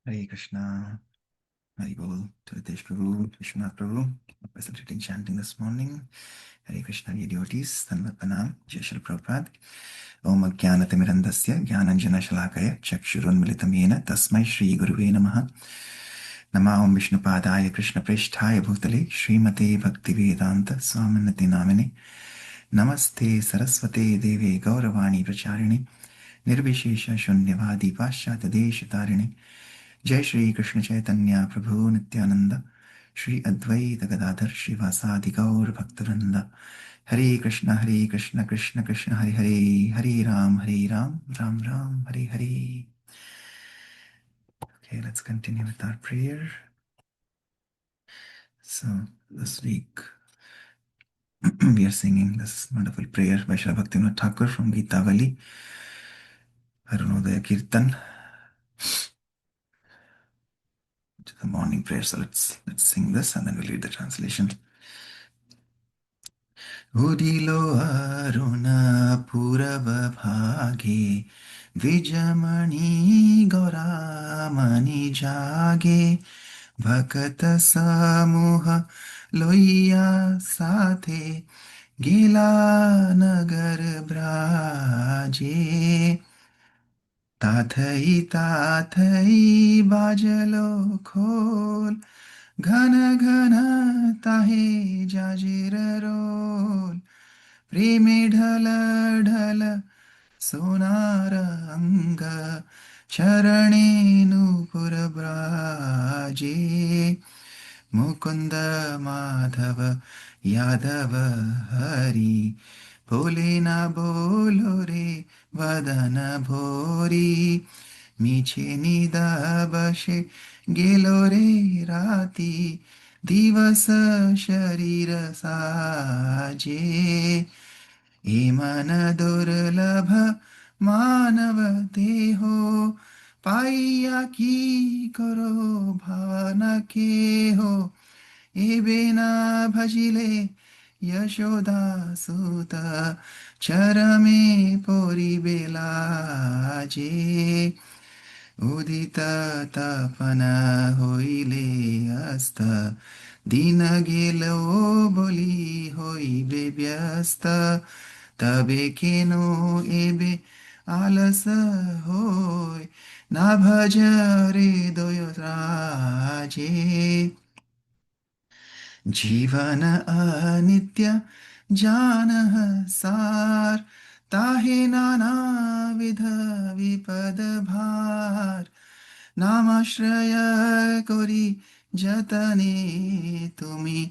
Hare Krishna, Hari Bol to Ritesh Prabhu, Vishwanath Prabhu, facilitating chanting this morning. Hare Krishna, dear devotees, Tanvat Pranam, Jai Shri Prabhupada. Om Ajnanatimirandasya Jnananjana Shalakaya Chakshurunmilitam Yena Tasmai Shri Guruve Namaha. Nama Om Vishnupadaya Krishna Presthaya Bhutale Srimate Bhaktivedanta Swaminati Namine Namaste Saraswate Deve Gauravani Pracharine Nirvishesha Shunyavadi Pashyata Deshatarine जय श्री कृष्ण चैतन्य प्रभु नित्यानंद श्री अद्वैत गदाधर श्रीवासादि गौर भक्तवृंद हरे Krishna Krishna Krishna Hare Hare Hare Ram Ram Ram Hare Hare. Okay, let's continue with our prayer. So this week we are singing this wonderful prayer by Shri Bhaktivinoda Thakur from Geetavali Arunodaya Kirtan, which is the morning prayer. So let's sing this and then we'll read the translation. उदिलो Arun पूरब भागे विजमणि गौरामणि जागे भकत समूह लोइया साथे गिला नगर ब्राजे ताथई ताथई बाजलो खोल घन घन ताहे जाजिर रोल प्रेमे ढल ढल सोनार अंग चरणे नूपुर ब्राजे मुकुंद माधव यादव हरि बोले ना बोलो रे वदन भोरी मीछे निदा बशे गेलो रे राती दिवस शरीर साजे ए मन दुर्लभ मानव देहो पाइया की करो भावन के हो ए बिना भजिले यशोदा सुत चरमे पोरी बेलाजे उदित तपन होइले अस्त दिन गेलो बोली होइबे व्यस्त तबे केनो एबे आलस होय ना भज रे दोयो राजे जीवन अनित्य जानह सार ताहे नाना विध विपद भार नामाश्रय करी जतने तुमी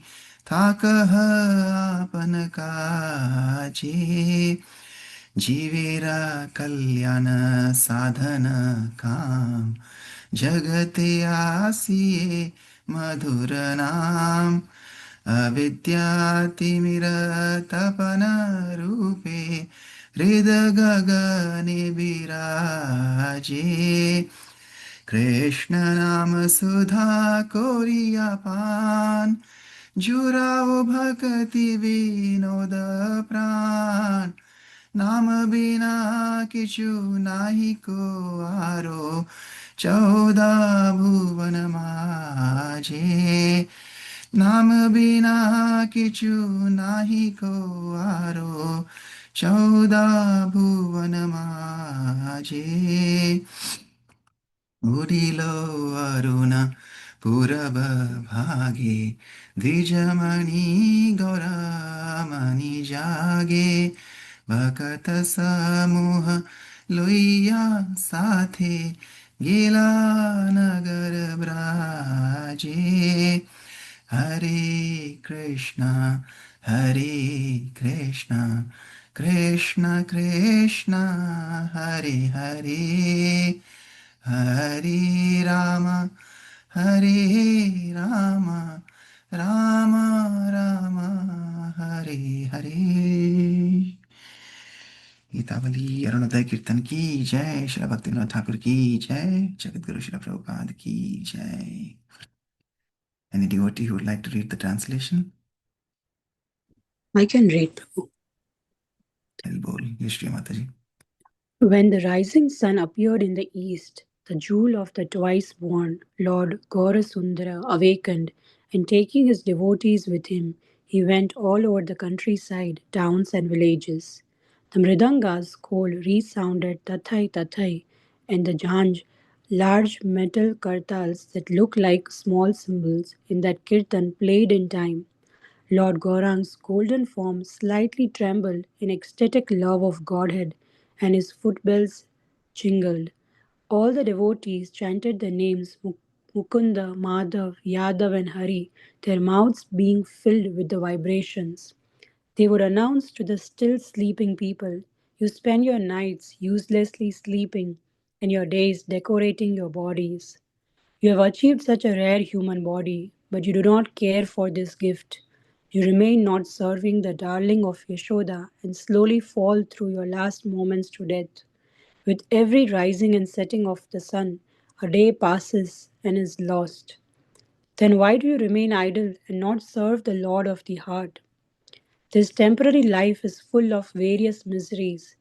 थाकह आपन काजे जीवेरा कल्याण साधन काम जगते आसिए मधुर नाम अविद्यातिमिरतपन रूपे हृद गगने विराजे कृष्ण नाम सुधा कोरिया पान जुराओ भक्ति विनोद प्राण नाम बिना किछु नाही को आरो 14 भुवन माझे नाम बिना किछु नाही को आरो 14 भुवन माझे उदिलो अरुण पूरब भागे द्विजमणि गौरामणि जागे भकत समूह लोइया साथे गेला नगर ब्राजे हरे कृष्णा कृष्ण कृष्ण हरे हरे हरे राम राम राम हरे हरे. गीतावली अरुणोदय कीर्तन की जय. श्री भक्तिविनोद ठाकुर की जय. जगतगुरु श्री प्रभुपाद की जय. Any devotee who would like to read the translation? I can read. I'll bol. Yes, Shri Mataji. When the rising sun appeared in the east, the jewel of the twice born, Lord Gaurasundara awakened, and taking his devotees with him, he went all over the countryside, towns, and villages. The mridanga's call resounded tathai tathai, and the jhanj, large metal kartals that look like small cymbals in that kirtan, played in time. Lord Gaurang's golden form slightly trembled in ecstatic love of Godhead, and his footbells jingled. All the devotees chanted the names Mukunda, Madhav, Yadav, and Hari, their mouths being filled with the vibrations. They would announce to the still sleeping people, "You spend your nights uselessly sleeping and your days decorating your bodies. You have achieved such a rare human body, but you do not care for this gift. You remain not serving the darling of Yashoda and slowly fall through your last moments to death. With every rising and setting of the sun, a day passes and is lost. Then why do you remain idle and not serve the Lord of the heart? This temporary life is full of various miseries.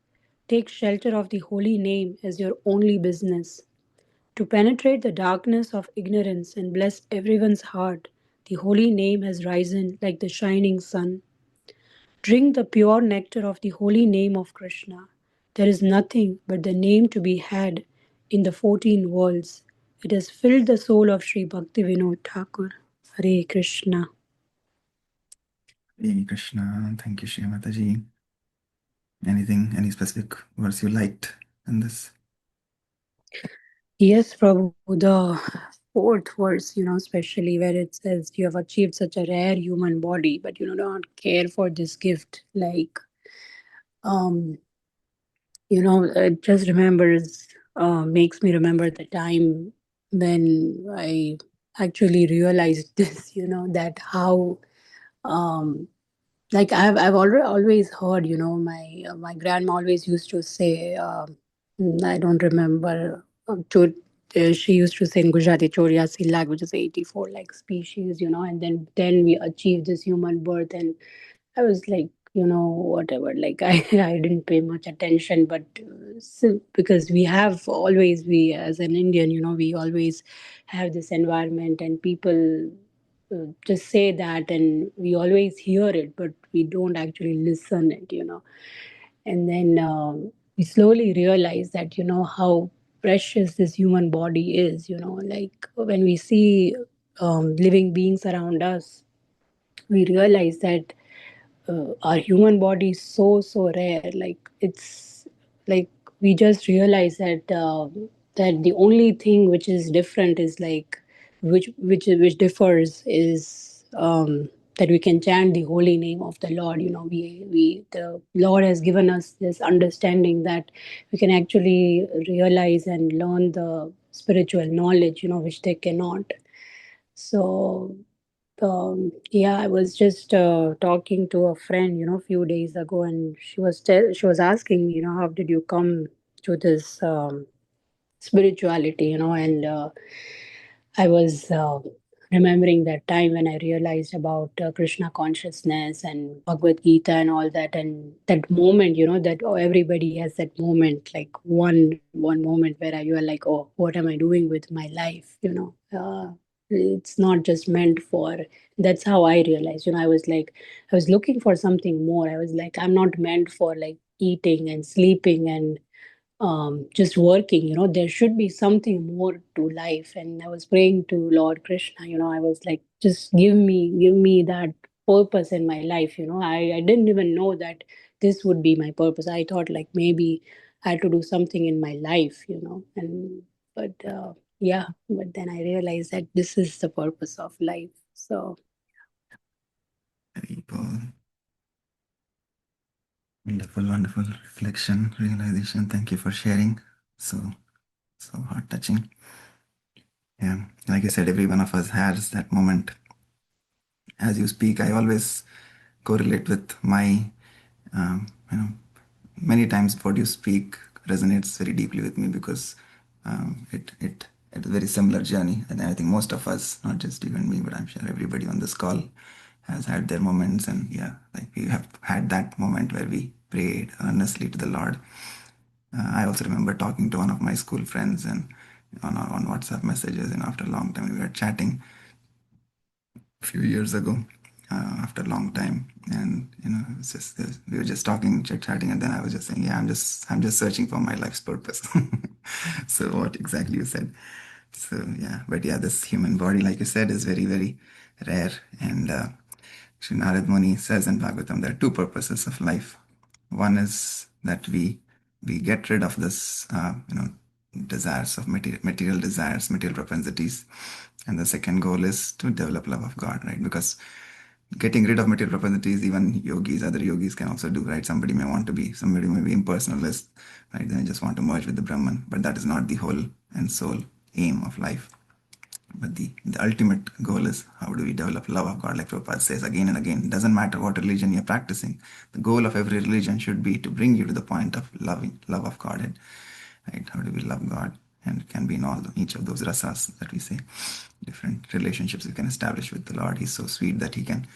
Take shelter of the holy name as your only business. To penetrate the darkness of ignorance and bless everyone's heart, the holy name has risen like the shining sun. Drink the pure nectar of the holy name of Krishna. There is nothing but the name to be had in the 14 worlds. It has filled the soul of Sri Bhaktivinoda Thakur. Hare Krishna. Hare Krishna. Thank you, Shri Mataji. Anything, any specific verse you liked in this? Yes, Prabhu, the fourth verse, especially where it says you have achieved such a rare human body, but you don't care for this gift. Like, um, it just makes me remember the time when I actually realized this, that how, um, like I've already always heard, my grandma always used to say, I don't remember, she used to say in Gujarati, Choriasi lakh, which is 84 like species, and then we achieve this human birth, and I was like, whatever, like I didn't pay much attention, but because we as an Indian, we always have this environment and people just say that, and we always hear it, but we don't actually listen it, and then we slowly realize that, how precious this human body is, like when we see living beings around us, we realize that our human body is so rare, like it's like we just realize that that the only thing which is different is like which differs is that we can chant the holy name of the Lord. We the Lord has given us this understanding that we can actually realize and learn the spiritual knowledge, which they cannot. So yeah, I was just talking to a friend, a few days ago, and she was asking me, how did you come to this spirituality, and I was remembering that time when I realized about Krishna consciousness and Bhagavad Gita and all that, and that moment, that everybody has that moment, like one moment where you are like, oh, what am I doing with my life? It's not just meant for. That's how I realized. I was like, I was looking for something more. I was like, I'm not meant for like eating and sleeping and just working. There should be something more to life. And I was praying to Lord Krishna. I was like, just give me that purpose in my life. I didn't even know that this would be my purpose. I thought like maybe I had to do something in my life. And but yeah, but then I realized that this is the purpose of life. So People. Wonderful, wonderful reflection, realization. Thank you for sharing. So heart touching. Yeah, like I said, every one of us has that moment. As you speak, I always correlate with my, um, you know, many times what you speak resonates very deeply with me because it's a very similar journey. And I think most of us, not just you and me, but I'm sure everybody on this call has had their moments. And yeah, like we have had that moment where we prayed earnestly to the Lord. I also remember talking to one of my school friends, and on WhatsApp messages, after a long time we were chatting a few years ago, after a long time, and it's just we were just talking, chatting, and then I was just saying, yeah, I'm just searching for my life's purpose. So what exactly you said. So yeah, but yeah, this human body, like you said, is very, very rare. And Sri Narad Muni says in Bhagavatam, there are two purposes of life. One is that we get rid of this, desires of material desires, material propensities, and the second goal is to develop love of God, right? Because getting rid of material propensities, even other yogis can also do, right? Somebody may be impersonalist, right? They just want to merge with the Brahman, but that is not the whole and sole aim of life. But the ultimate goal is how do we develop love of God, like Prabhupada says again and again. It doesn't matter what religion you're practicing. The goal of every religion should be to bring you to the point of love of Godhead. Right? How do we love God? And it can be in each of those rasas that we say. Different relationships we can establish with the Lord. He's so sweet that he can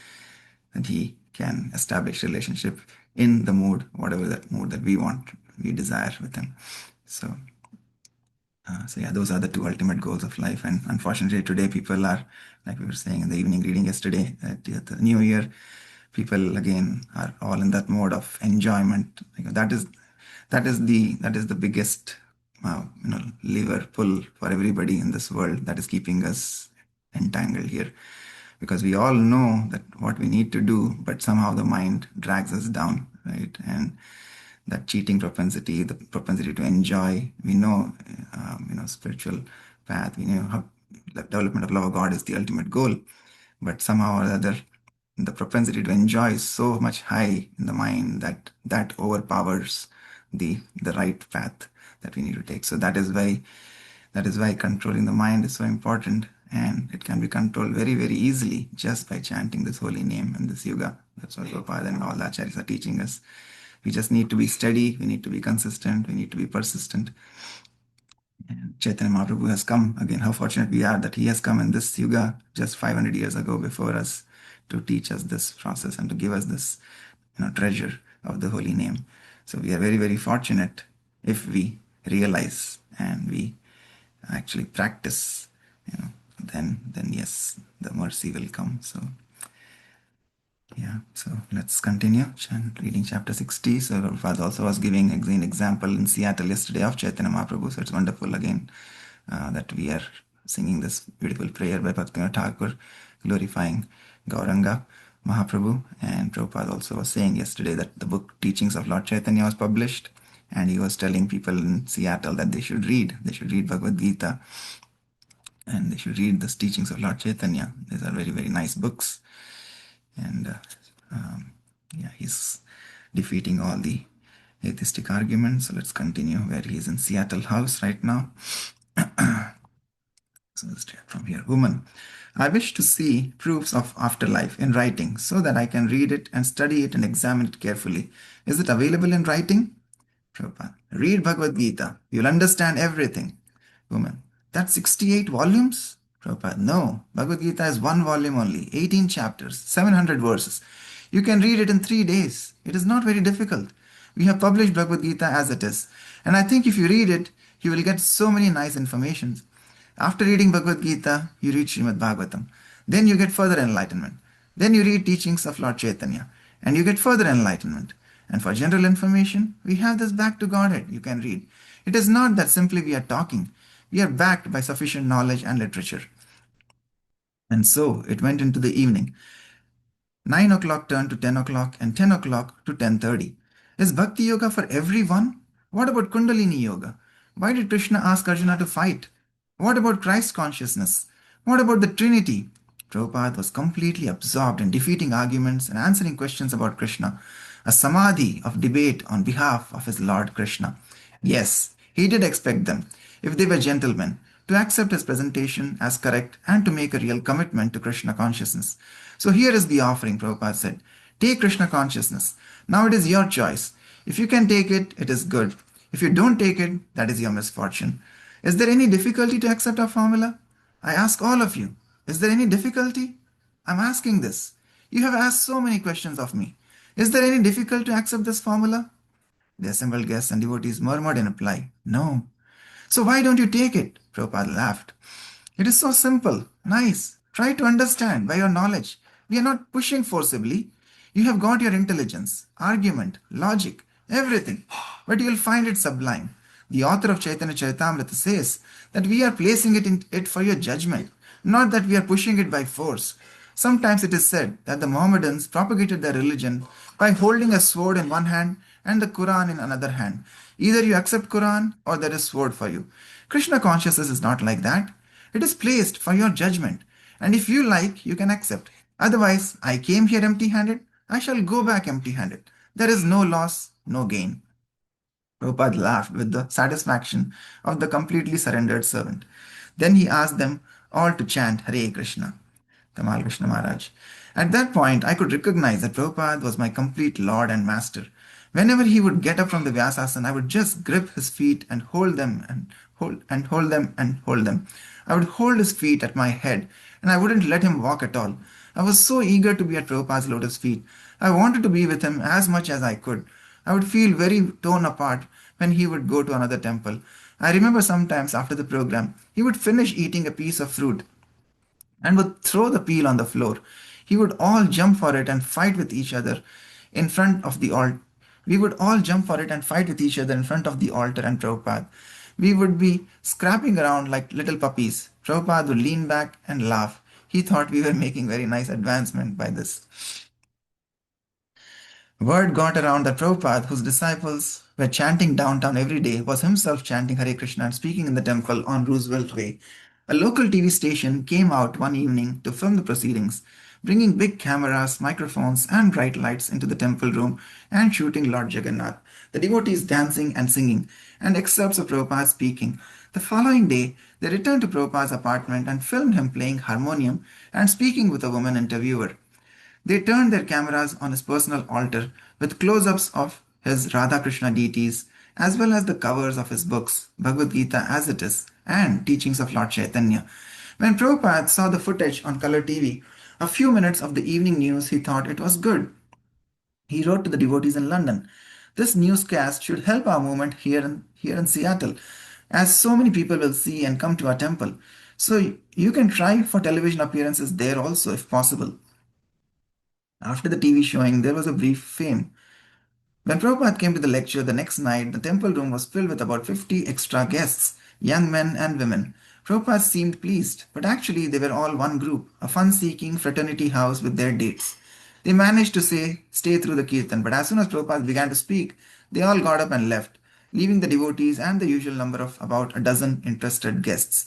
establish relationship in the mood, whatever that mood that we desire with him. So yeah, those are the two ultimate goals of life. And unfortunately, today people are, like we were saying in the evening reading yesterday, at the New Year, people again are all in that mode of enjoyment. That is the biggest lever pull for everybody in this world that is keeping us entangled here. Because we all know that what we need to do, but somehow the mind drags us down, right? And that cheating propensity, the propensity to enjoy. We know, spiritual path. We know how the development of love of God is the ultimate goal, but somehow or other, the propensity to enjoy is so much high in the mind that overpowers the right path that we need to take. So that is why controlling the mind is so important, and it can be controlled very, very easily just by chanting this holy name and this yoga. That's what Prabhupada and all the acharyas are teaching us. We just need to be steady, we need to be consistent, we need to be persistent. And Chaitanya Mahaprabhu has come again. How fortunate we are that he has come in this yuga just 500 years ago before us to teach us this process and to give us this treasure of the holy name. So we are very, very fortunate if we realize and we actually practice, then yes, the mercy will come. So yeah, so let's continue reading chapter 60. So Prabhupada also was giving an example in Seattle yesterday of Chaitanya Mahaprabhu. So it's wonderful again that we are singing this beautiful prayer by Bhaktivinoda Thakur, glorifying Gauranga Mahaprabhu. And Prabhupada also was saying yesterday that the book Teachings of Lord Chaitanya was published, and he was telling people in Seattle that they should read Bhagavad Gita, and they should read the teachings of Lord Chaitanya. These are very, very nice books. And yeah, he's defeating all the atheistic arguments. So let's continue where he's in Seattle House right now. So straight from here. Woman, I wish to see proofs of afterlife in writing so that I can read it and study it and examine it carefully. Is it available in writing? Prabhupada, read Bhagavad Gita. You'll understand everything. Woman, that's 68 volumes? Prabhupada, no. Bhagavad Gita is one volume only, 18 chapters, 700 verses. You can read it in 3 days. It is not very difficult. We have published Bhagavad Gita as it is. And I think if you read it, you will get so many nice information. After reading Bhagavad Gita, you read Srimad Bhagavatam. Then you get further enlightenment. Then you read teachings of Lord Chaitanya, and you get further enlightenment. And for general information, we have this Back to Godhead you can read. It is not that simply we are talking. We are backed by sufficient knowledge and literature. And so it went into the evening. 9 o'clock turned to 10 o'clock and 10 o'clock to 10:30. Is Bhakti Yoga for everyone? What about Kundalini Yoga? Why did Krishna ask Arjuna to fight? What about Christ consciousness? What about the Trinity? Prabhupada was completely absorbed in defeating arguments and answering questions about Krishna, a samadhi of debate on behalf of his Lord Krishna. Yes, he did expect them, if they were gentlemen, to accept his presentation as correct and to make a real commitment to Krishna consciousness. So here is the offering, Prabhupada said. Take Krishna consciousness. Now it is your choice. If you can take it, it is good. If you don't take it, that is your misfortune. Is there any difficulty to accept our formula? I ask all of you, is there any difficulty? I'm asking this. You have asked so many questions of me. Is there any difficulty to accept this formula? The assembled guests and devotees murmured in reply, no. So why don't you take it? Prabhupada laughed. It is so simple, nice. Try to understand by your knowledge. We are not pushing forcibly. You have got your intelligence, argument, logic, everything, but you will find it sublime. The author of Chaitanya Charitamrita says that we are placing it in it for your judgment, not that we are pushing it by force. Sometimes it is said that the Mohammedans propagated their religion by holding a sword in one hand and the Quran in another hand. Either you accept Quran or there is sword for you. Krishna consciousness is not like that. It is placed for your judgment. And if you like, you can accept. Otherwise, I came here empty handed. I shall go back empty handed. There is no loss, no gain. Prabhupada laughed with the satisfaction of the completely surrendered servant. Then he asked them all to chant Hare Krishna. Tamal Krishna Maharaj. At that point, I could recognize that Prabhupada was my complete lord and master. Whenever he would get up from the Vyasasana, I would just grip his feet and hold them and hold them and hold them. I would hold his feet at my head and I wouldn't let him walk at all. I was so eager to be at Prabhupada's lotus feet. I wanted to be with him as much as I could. I would feel very torn apart when he would go to another temple. I remember sometimes after the program, he would finish eating a piece of fruit and would throw the peel on the floor. He would all jump for it and fight with each other in front of the altar. We would all jump for it and fight with each other in front of the altar and Prabhupada. We would be scrapping around like little puppies. Prabhupada would lean back and laugh. He thought we were making very nice advancement by this. Word got around that Prabhupada, whose disciples were chanting downtown every day, was himself chanting Hare Krishna and speaking in the temple on Roosevelt Way. A local TV station came out one evening to film the proceedings, bringing big cameras, microphones, and bright lights into the temple room and shooting Lord Jagannath, the devotees dancing and singing, and excerpts of Prabhupada speaking. The following day, they returned to Prabhupada's apartment and filmed him playing harmonium and speaking with a woman interviewer. They turned their cameras on his personal altar with close ups of his Radha Krishna deities, as well as the covers of his books, Bhagavad Gita as it is, and teachings of Lord Chaitanya. When Prabhupada saw the footage on color TV, a few minutes of the evening news, he thought it was good. He wrote to the devotees in London, "This newscast should help our movement here in Seattle, as so many people will see and come to our temple. So you can try for television appearances there also if possible." After the TV showing, there was a brief fame. When Prabhupada came to the lecture the next night, the temple room was filled with about 50 extra guests, young men and women. Prabhupada seemed pleased, but actually they were all one group, a fun-seeking fraternity house with their dates. They managed to stay through the kirtan, but as soon as Prabhupada began to speak, they all got up and left, leaving the devotees and the usual number of about a dozen interested guests.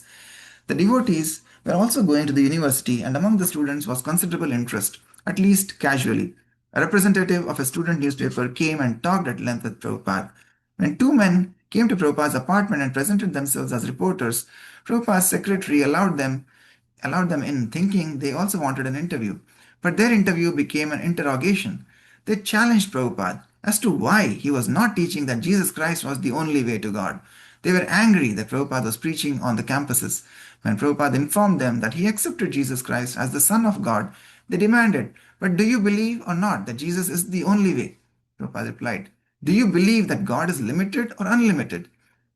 The devotees were also going to the university, and among the students was considerable interest, at least casually. A representative of a student newspaper came and talked at length with Prabhupada. When two men came to Prabhupada's apartment and presented themselves as reporters, Prabhupada's secretary allowed them in, thinking they also wanted an interview. But their interview became an interrogation. They challenged Prabhupada as to why he was not teaching that Jesus Christ was the only way to God. They were angry that Prabhupada was preaching on the campuses. When Prabhupada informed them that he accepted Jesus Christ as the Son of God, they demanded, "But do you believe or not that Jesus is the only way?" Prabhupada replied, "Do you believe that God is limited or unlimited?"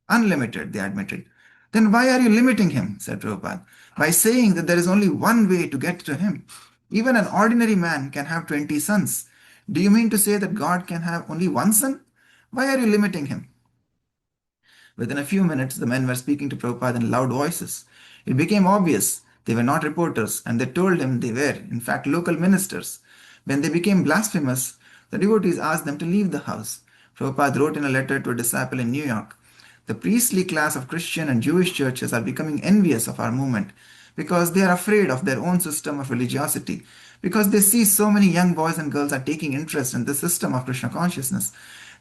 "Unlimited," they admitted. "Then why are you limiting him?" said Prabhupada. "By saying that there is only one way to get to him. Even an ordinary man can have 20 sons. Do you mean to say that God can have only one son? Why are you limiting him?" Within a few minutes, the men were speaking to Prabhupada in loud voices. It became obvious they were not reporters, and they told him they were, in fact, local ministers. When they became blasphemous, the devotees asked them to leave the house. Prabhupada wrote in a letter to a disciple in New York, "The priestly class of Christian and Jewish churches are becoming envious of our movement because they are afraid of their own system of religiosity, because they see so many young boys and girls are taking interest in the system of Krishna consciousness.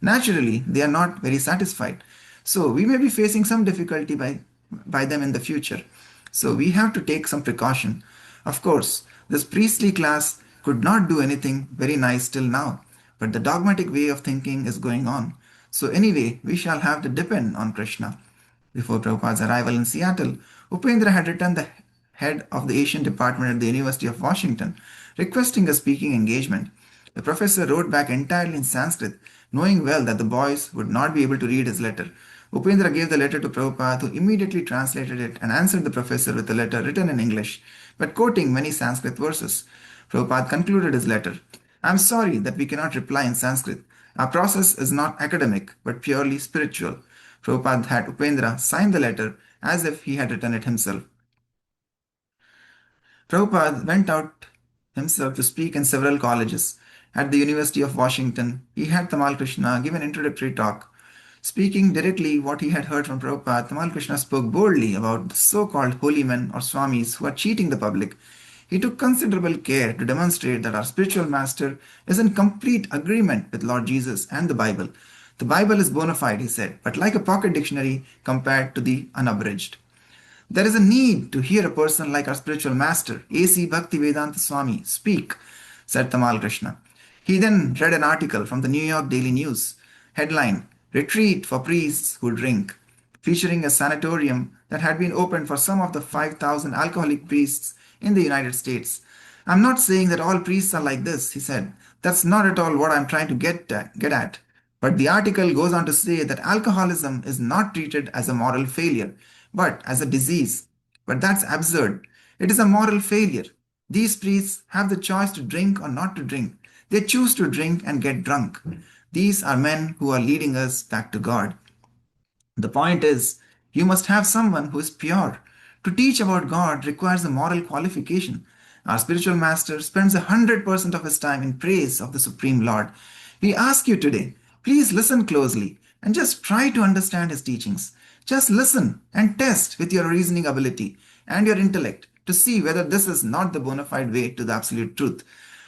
Naturally, they are not very satisfied. So we may be facing some difficulty by them in the future. So we have to take some precaution. Of course, this priestly class could not do anything very nice till now, but the dogmatic way of thinking is going on. So anyway, we shall have to depend on Krishna." Before Prabhupada's arrival in Seattle, Upendra had written the head of the Asian department at the University of Washington, requesting a speaking engagement. The professor wrote back entirely in Sanskrit, knowing well that the boys would not be able to read his letter. Upendra gave the letter to Prabhupada, who immediately translated it and answered the professor with a letter written in English, but quoting many Sanskrit verses. Prabhupada concluded his letter. I am sorry that we cannot reply in Sanskrit. Our process is not academic, but purely spiritual. Prabhupada had Upendra sign the letter as if he had written it himself. Prabhupada went out himself to speak in several colleges. At the University of Washington, he had Tamal Krishna give an introductory talk. Speaking directly what he had heard from Prabhupada, Tamal Krishna spoke boldly about the so-called holy men or swamis who are cheating the public. He took considerable care to demonstrate that our spiritual master is in complete agreement with Lord Jesus and the Bible. The Bible is bona fide, he said, but like a pocket dictionary compared to the unabridged. There is a need to hear a person like our spiritual master, A.C. Bhaktivedanta Swami, speak, said Tamal Krishna. He then read an article from the New York Daily News, headline, Retreat for Priests Who Drink, featuring a sanatorium that had been opened for some of the 5,000 alcoholic priests in the United States. I'm not saying that all priests are like this, he said. That's not at all what I'm trying to get at. But the article goes on to say that alcoholism is not treated as a moral failure, but as a disease. But that's absurd. It is a moral failure. These priests have the choice to drink or not to drink. They choose to drink and get drunk. These are men who are leading us back to God. The point is, you must have someone who is pure. To teach about God requires a moral qualification. Our spiritual master spends 100% of his time in praise of the Supreme Lord. We ask you today, please listen closely and just try to understand his teachings. Just listen and test with your reasoning ability and your intellect to see whether this is not the bona fide way to the absolute truth.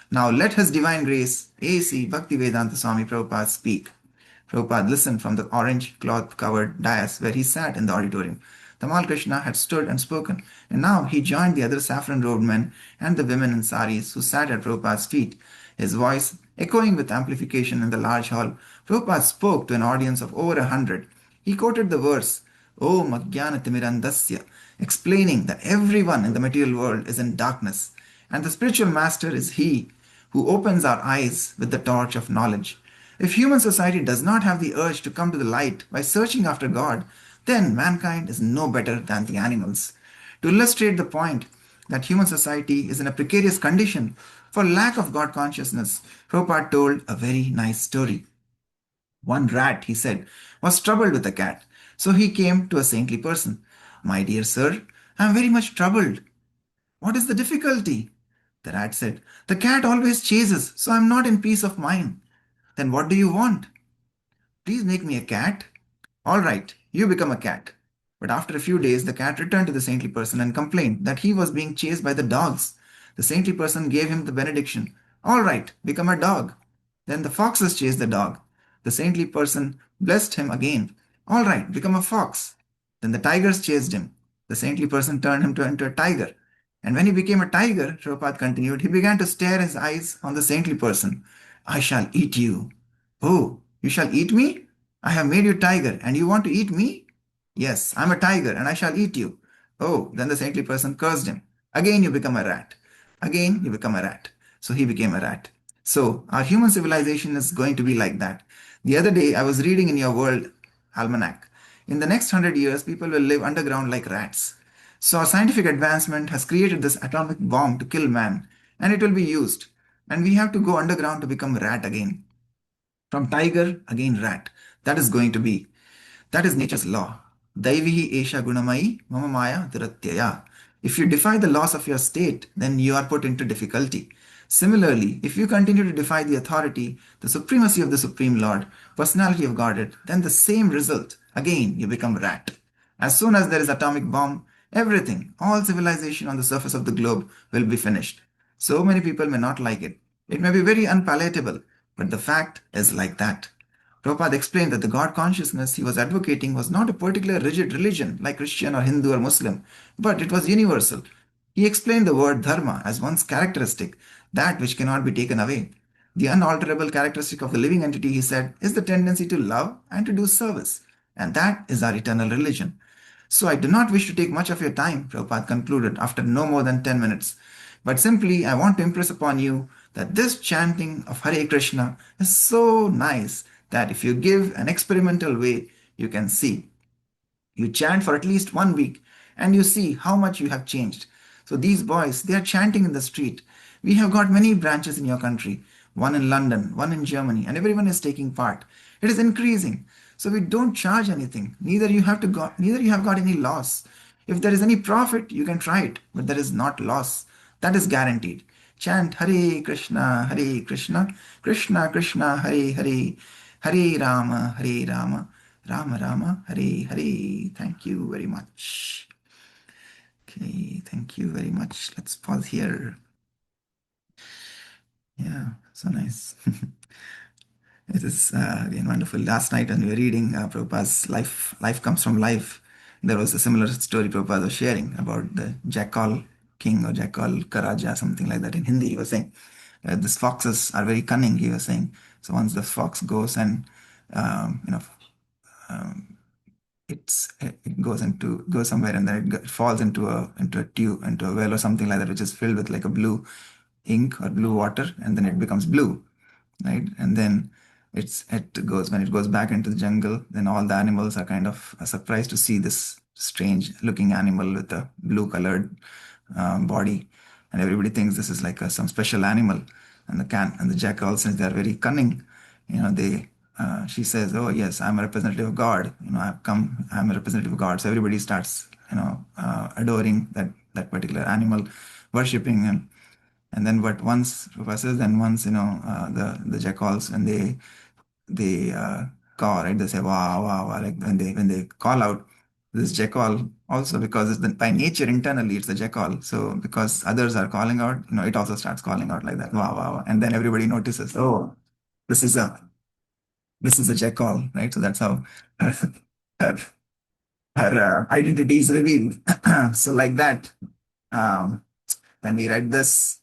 Now let His Divine Grace, A.C. Bhaktivedanta Swami Prabhupada speak. Prabhupada listened from the orange cloth-covered dais where he sat in the auditorium. Tamal Krishna had stood and spoken, and now he joined the other saffron-robed men and the women in saris who sat at Prabhupada's feet. His voice echoing with amplification in the large hall, Prabhupada spoke to an audience of over 100. He quoted the verse, Om Ajnana Timirandasya, explaining that everyone in the material world is in darkness, and the spiritual master is he who opens our eyes with the torch of knowledge. If human society does not have the urge to come to the light by searching after God, then mankind is no better than the animals. To illustrate the point that human society is in a precarious condition for lack of God consciousness, Prabhupada told a very nice story. One rat, he said, was troubled with a cat, so he came to a saintly person. My dear sir, I am very much troubled. What is the difficulty? The rat said, The cat always chases, so I am not in peace of mind. Then what do you want? Please make me a cat. All right, you become a cat. But after a few days, the cat returned to the saintly person and complained that he was being chased by the dogs. The saintly person gave him the benediction. All right, become a dog. Then the foxes chased the dog. The saintly person blessed him again. All right, become a fox. Then the tigers chased him. The saintly person turned him into a tiger. And when he became a tiger, Prabhupada continued, he began to stare his eyes on the saintly person. I shall eat you. Oh, you shall eat me? I have made you tiger, and you want to eat me? Yes, I'm a tiger, and I shall eat you. Oh, then the saintly person cursed him. Again you become a rat. Again you become a rat. So he became a rat. So our human civilization is going to be like that. The other day I was reading in your world almanac. In the next 100 years, people will live underground like rats. So our scientific advancement has created this atomic bomb to kill man, and it will be used. And we have to go underground to become rat again. From tiger, again rat. That is going to be. That is nature's law. Daivihi esha gunamai mama maya dhiratyaya. If you defy the laws of your state, then you are put into difficulty. Similarly, if you continue to defy the authority, the supremacy of the Supreme Lord, personality of Godhead, then the same result. Again, you become rat. As soon as there is atomic bomb, everything, all civilization on the surface of the globe will be finished. So many people may not like it. It may be very unpalatable, but the fact is like that. Prabhupada explained that the God consciousness he was advocating was not a particular rigid religion like Christian or Hindu or Muslim, but it was universal. He explained the word dharma as one's characteristic, that which cannot be taken away. The unalterable characteristic of the living entity, he said, is the tendency to love and to do service, and that is our eternal religion. So I do not wish to take much of your time, Prabhupada concluded after no more than 10 minutes. But simply I want to impress upon you that this chanting of Hare Krishna is so nice that if you give an experimental way, you can see. You chant for at least 1 week and you see how much you have changed. So these boys, they are chanting in the street. We have got many branches in your country, one in London, one in Germany, and everyone is taking part. It is increasing. So we don't charge anything. Neither you have got any loss. If there is any profit, you can try it, but there is not loss. That is guaranteed. Chant Hare Krishna, Krishna Krishna, Hare Hare, Hare Rama, Rama Rama, Hare Hare. Thank you very much. Okay, thank you very much. Let's pause here. Yeah, so nice. It is again wonderful. Last night when we were reading Prabhupada's Life Comes from Life, there was a similar story Prabhupada was sharing about the Jackal King or Jackal Karaja, something like that in Hindi. He was saying these foxes are very cunning, he was saying. So once the fox goes and um, you know um, it goes somewhere and then it falls into a tube, into a well or something like that, which is filled with like a blue ink or blue water, and then it becomes blue, right? And then when it goes back into the jungle, then all the animals are kind of surprised to see this strange looking animal with a blue colored body, and everybody thinks this is like some special animal. And the jackal, since they are very cunning, they she says, "Oh yes, I'm a representative of God. I'm a representative of God." So everybody starts, adoring that particular animal, worshiping him. And then what once professors, then once the jackals, and they call, right? They say wow wow wow, like when they call out this jackal also, because by nature internally it's the jackal. So because others are calling out, it also starts calling out like that, wow wow wow. And then everybody notices, oh, this is a this is a jackal, right? So that's how her, her, her identity is revealed. So like that, um, when we read this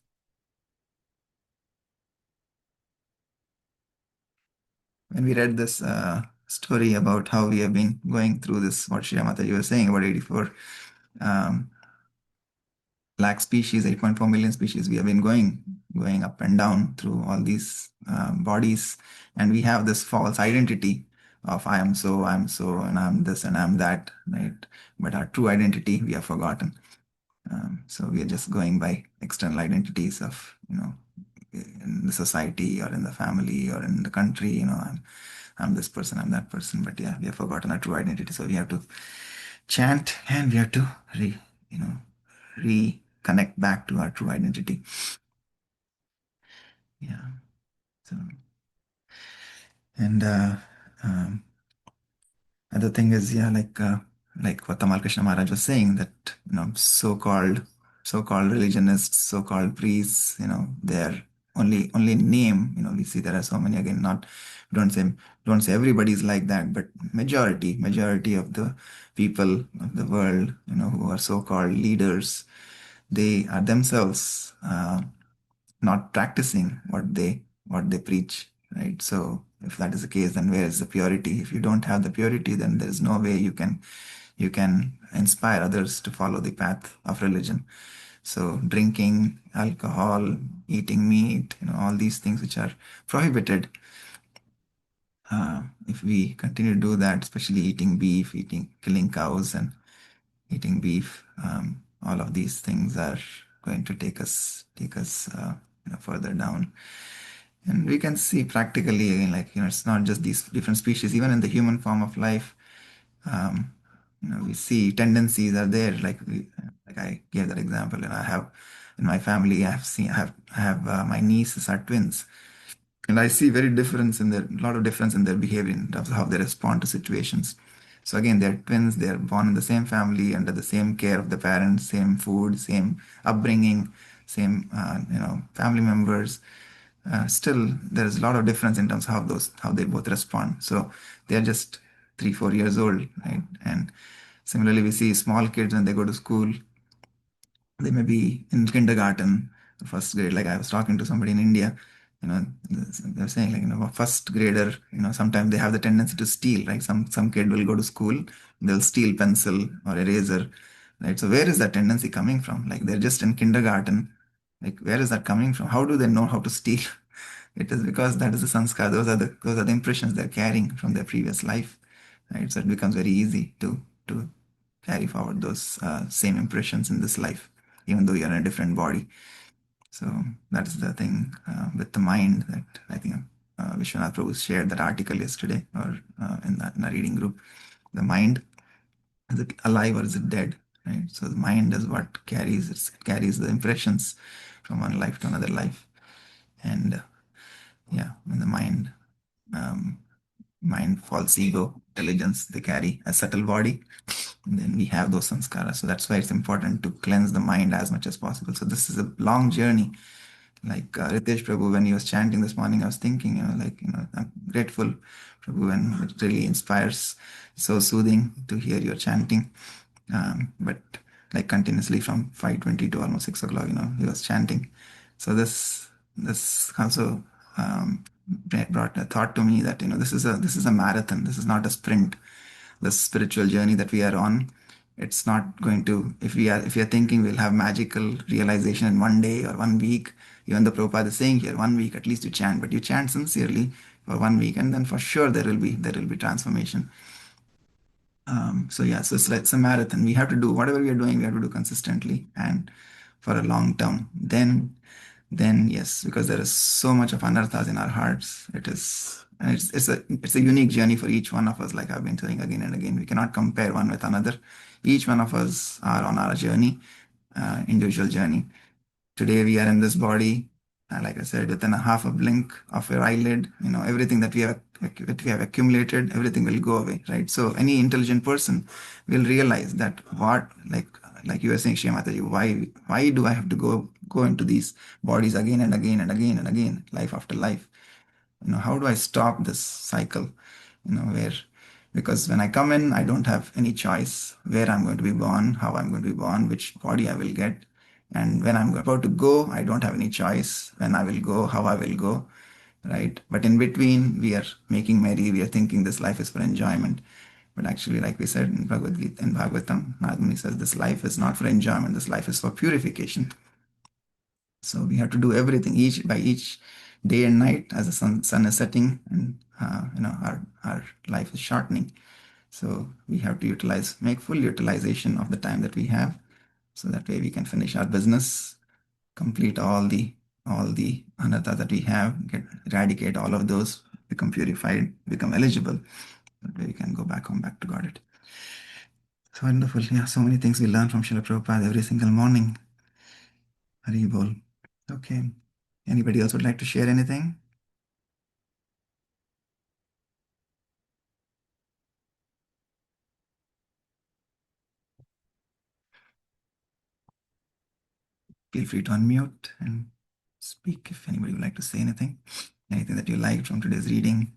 story about how we have been going through this, what Shri Mataji was saying about 84 um, lakh species, 8.4 million species, we have been going up and down through all these bodies, and we have this false identity of I am so, and I'm this and I'm that, right? But our true identity we have forgotten. So we are just going by external identities of, in the society or in the family or in the country, I'm this person, I'm that person, but yeah, we have forgotten our true identity. So we have to chant and we have to you know, reconnect back to our true identity. Yeah. So, and um, other thing is, yeah, like what Tamal Krishna Maharaj was saying, that so-called religionists, so-called priests, they're only name. We see there are so many, again, not don't say don't say everybody's like that, but majority of the people of the world, who are so-called leaders, they are themselves not practicing what they preach, right? So if that is the case, then where is the purity? If you don't have the purity, then there is no way you can inspire others to follow the path of religion. So drinking alcohol, eating meat, all these things which are prohibited, if we continue to do that, especially eating beef, killing cows and eating beef, all of these things are going to take us further down. And we can see practically again, like, it's not just these different species, even in the human form of life, um, we see tendencies are there. Like I gave that example, and I have in my family, I have my nieces are twins, and I see a lot of difference in their behavior in terms of how they respond to situations. So again, they're twins, they're born in the same family, under the same care of the parents, same food, same upbringing, same family members. Still, there is a lot of difference in terms of how they both respond. So they're just 3 4 years old, right? And similarly, we see small kids when they go to school, they may be in kindergarten, first grade. Like I was talking to somebody in India, they're saying, like, a first grader, sometimes they have the tendency to steal, right? Some kid will go to school, they'll steal pencil or eraser, right? So where is that tendency coming from? Like, they're just in kindergarten. Like, where is that coming from? How do they know how to steal? It is because that is the sanskar. Those are the impressions they're carrying from their previous life, right? So it becomes very easy to to carry forward those same impressions in this life, even though you're in a different body. So that's the thing with the mind that I think Vishwanath Prabhu shared that article yesterday or in the reading group. The mind, is it alive or is it dead? Right. So the mind is what carries the impressions from one life to another life, and yeah, when the um, mind, false ego, intelligence, they carry a subtle body, and then we have those sanskaras. So that's why it's important to cleanse the mind as much as possible. So this is a long journey. Like Ritesh Prabhu, when he was chanting this morning, I was thinking, I'm grateful, Prabhu, and it really inspires. So soothing to hear your chanting. But like continuously from 5:20 to almost 6 o'clock, he was chanting. So this also brought a thought to me that this is a marathon. This is not a sprint. The spiritual journey that we are on, it's not going to, if we are thinking we'll have magical realization in one day or 1 week. Even the Prabhupada is saying here, 1 week at least you chant, but you chant sincerely for 1 week, and then for sure there will be transformation. So yeah, so it's a marathon. We have to do whatever we are doing, we have to do consistently and for a long term. Then yes, because there is so much of anarthas in our hearts. It's a unique journey for each one of us, like I've been saying again and again. We cannot compare one with another. Each one of us are on our journey, individual journey. Today we are in this body, like I said, within a half a blink of your eyelid, everything that we have accumulated, everything will go away, right? So any intelligent person will realize that like you were saying, Shri Mataji, why do I have to go into these bodies again and again and again and again, life after life? How do I stop this cycle? Where because when I come in, I don't have any choice where I'm going to be born, how I'm going to be born, which body I will get. And when I'm about to go, I don't have any choice when I will go, how I will go, right? But in between, we are making merry, we are thinking this life is for enjoyment. But actually, like we said in Bhagavad Gita, in Bhagavatam, Narad Muni says this life is not for enjoyment, this life is for purification. So we have to do everything each day and night as the sun is setting, and our life is shortening. So we have to make full utilization of the time that we have, so that way we can finish our business, complete all the anartha that we have, eradicate all of those, become purified, become eligible. That way we can go back home, back to Godhead. So wonderful. Yeah, so many things we learn from Srila Prabhupada every single morning. Hari Bol. Okay. Anybody else would like to share anything? Feel free to unmute and speak if anybody would like to say anything. Anything that you liked from today's reading.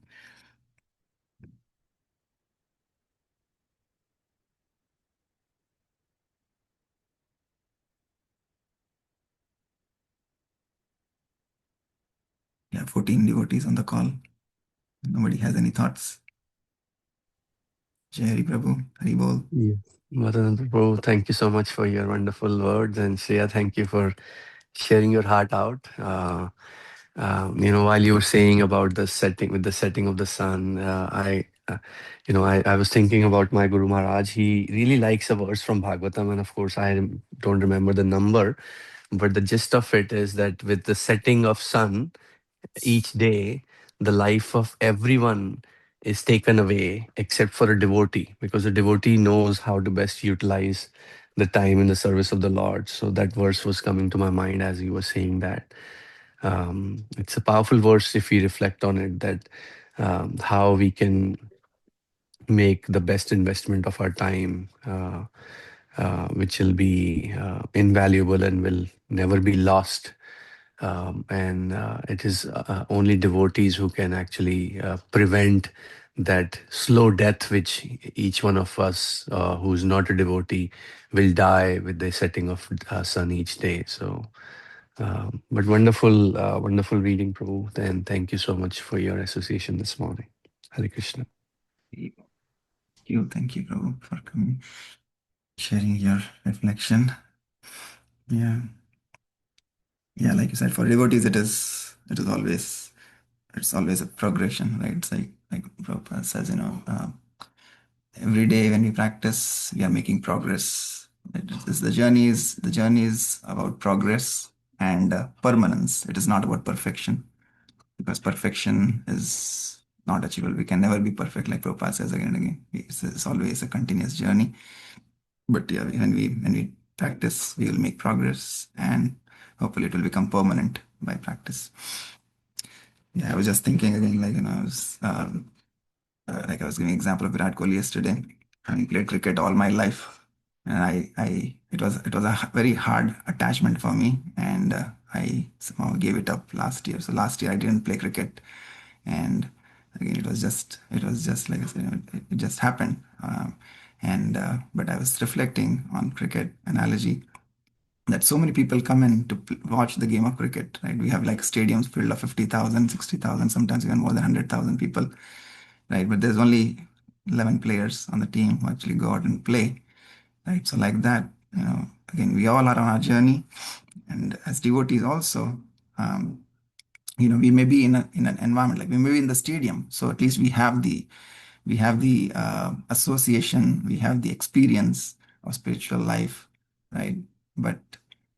Yeah, 14 devotees on the call. Nobody has any thoughts. Jai Hari Prabhu, Hari Bol. Yes. Madananda Prabhu, thank you so much for your wonderful words. And Shreya, thank you for sharing your heart out. While you were saying about the setting of the sun, I was thinking about my Guru Maharaj. He really likes a verse from Bhagavatam, and of course, don't remember the number, but the gist of it is that with the setting of sun, each day, the life of everyone is taken away except for a devotee, because a devotee knows how to best utilize the time in the service of the Lord. So that verse was coming to my mind as you were saying that. It's a powerful verse if we reflect on it, that how we can make the best investment of our time, which will be invaluable and will never be lost. And it is only devotees who can actually prevent that slow death which each one of us who's not a devotee will die with the setting of sun each day. So but wonderful reading, Prabhu, and thank you so much for your association this morning. Hare Krishna. Thank you, Prabhu, for coming, sharing your reflection. Yeah. Yeah, like you said, for devotees it's always a progression, right? It's like Prabhupada says, every day when we practice, we are making progress. The journey is about progress and permanence. It is not about perfection, because perfection is not achievable. We can never be perfect, like Prabhupada says again and again. It's always a continuous journey. But yeah, when we practice, we will make progress, and hopefully it will become permanent by practice. Yeah, I was just thinking again, like, like I was giving an example of Virat Kohli yesterday. Having played cricket all my life, and it was a very hard attachment for me, and I somehow gave it up last year. So last year I didn't play cricket, and again it was just like I said, it just happened. And but I was reflecting on cricket analogy, that so many people come in to watch the game of cricket, right? We have like stadiums filled of 50,000, 60,000, sometimes even more than 100,000 people, right? But there's only 11 players on the team who actually go out and play, right? So like that, again, we all are on our journey, and as devotees also, um, we may be in an environment, like we may be in the stadium, so at least we have the association, we have the experience of spiritual life, right? But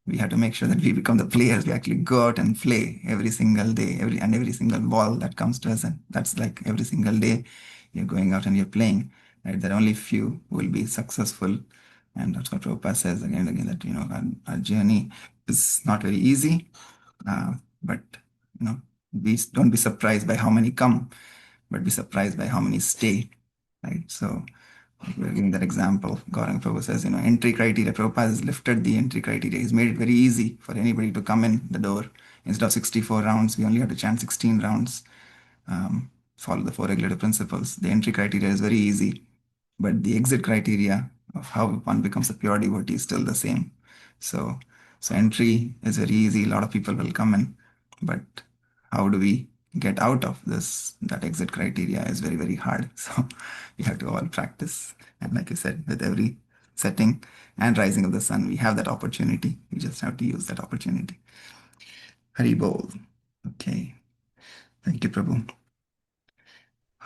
we have to make sure that we become the players. We actually go out and play every single day, every single ball that comes to us, and that's like every single day you're going out and you're playing, right? There are only few who will be successful, and that's what Prabhupada says again and again, that our journey is not very easy, but don't be surprised by how many come, but be surprised by how many stay, right? So we're giving that example. Gauranga Prabhu says, entry criteria. Prabhupada has lifted the entry criteria. He's made it very easy for anybody to come in the door. Instead of 64 rounds, we only have to chant 16 rounds, follow the 4 regulative principles. The entry criteria is very easy, but the exit criteria of how one becomes a pure devotee is still the same. So entry is very easy. A lot of people will come in, but how do we get out of this? That exit criteria is very, very hard. So we have to all practice. And like you said, with every setting and rising of the sun, we have that opportunity. We just have to use that opportunity. Hari Bol. Okay. Thank you, Prabhu.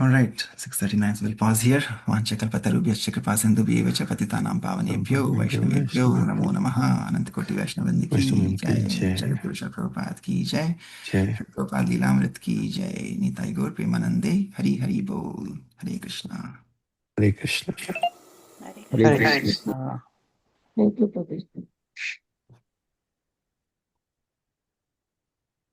All right, 6:39. So we'll pause here. Vanchakalpatarubhyascha kripa sindhubhyevacha patitanam pavanebhyo vaishnavebhyo namo namaha. Anantakoti Vaishnavandi ki jai. Jagatpurusha Prabhupada ki jai. Jai. Prabhupada Lilamrit ki jai. Nitai Gaur Premanande. Hari Hari Bol. Hare Krishna. Hare Krishna. Hare Krishna. Thank you, Prabhu.